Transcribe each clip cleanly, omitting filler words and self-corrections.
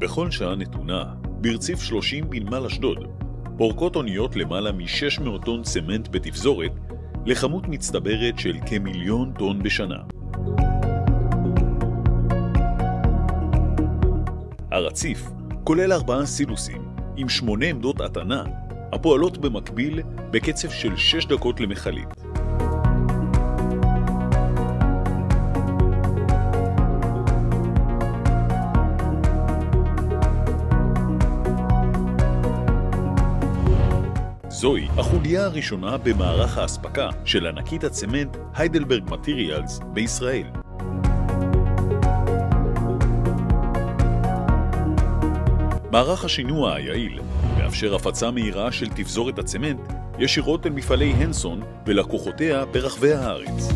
בכל שעה נתונה, ברציף 30 בנמל אשדוד, פורקות אוניות למעלה מ-600 טון צמנט בתפזורת, לכמות מצטברת של כמיליון טון בשנה. הרציף כולל 4 סילוסים עם 8 עמדות הטענה, הפועלות במקביל בקצב של 6 דקות למכלית. זוהי החוליה הראשונה במערך האספקה של ענקית הצמנט היידלברג מטריאלס בישראל. מערך השינוע היעיל מאפשר הפצה מהירה של תפזורת הצמנט ישירות אל מפעלי הנסון ולקוחותיה ברחבי הארץ.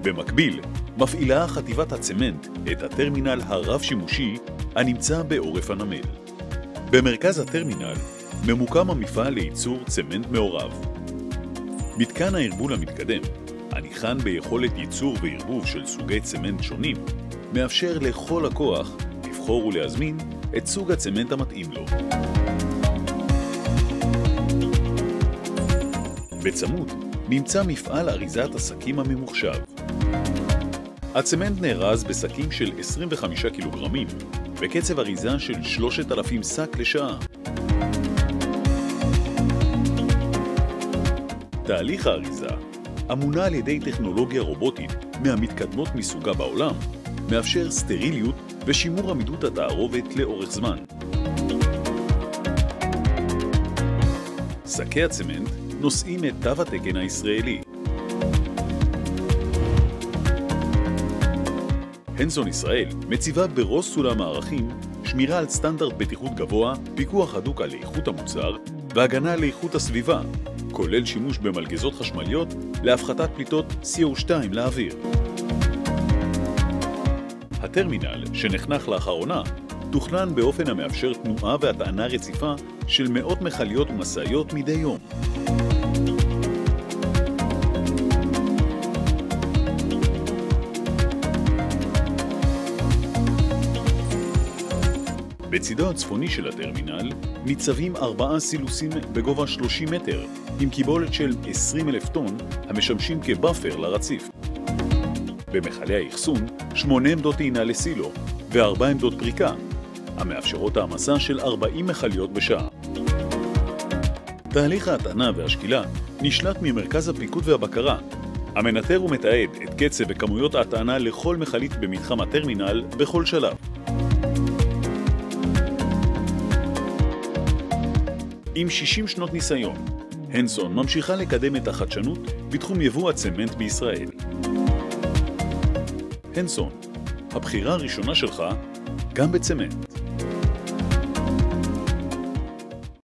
במקביל, מפעילה חטיבת הצמנט את הטרמינל הרב-שימושי הנמצא בעורף הנמל. במרכז הטרמינל ממוקם המפעל לייצור צמנט מעורב. מתקן הערבול המתקדם, הניחן ביכולת ייצור וערבוב של סוגי צמנט שונים, מאפשר לכל לקוח לבחור ולהזמין את סוג הצמנט המתאים לו. בצמוד נמצא מפעל אריזת השקים הממוחשב. הצמנט נארז בשקים של 25 קילוגרמים, בקצב אריזה של 3,000 שק לשעה. תהליך האריזה, המונע על ידי טכנולוגיה רובוטית מהמתקדמות מסוגה בעולם, מאפשר סטריליות ושימור עמידות התערובת לאורך זמן. שקי הצמנט נושאים את תו התקן הישראלי. הנסון ישראל מציבה בראש סולם הערכים שמירה על סטנדרט בטיחות גבוה, פיקוח הדוק על איכות המוצר והגנה על איכות הסביבה, כולל שימוש במלגזות חשמליות להפחתת פליטות CO2 לאוויר. הטרמינל, שנחנך לאחרונה, תוכנן באופן המאפשר תנועה והטענה רציפה של מאות מכליות ומשאיות מדי יום. בצידו הצפוני של הטרמינל ניצבים 4 סילוסים בגובה 30 מטר, עם קיבולת של 20,000 טון המשמשים כבאפר לרציף. במכלי האחסון 8 עמדות טעינה לסילו ו4 עמדות פריקה, המאפשרות העמסה של 40 מכליות בשעה. תהליך ההטענה והשקילה נשלט ממרכז הפיקוד והבקרה, המנטר ומתעד את קצב וכמויות ההטענה לכל מכלית במתחם הטרמינל בכל שלב. עם 60 שנות ניסיון, הנסון ממשיכה לקדם את החדשנות בתחום יבוא הצמנט בישראל. הנסון, הבחירה הראשונה שלך גם בצמנט.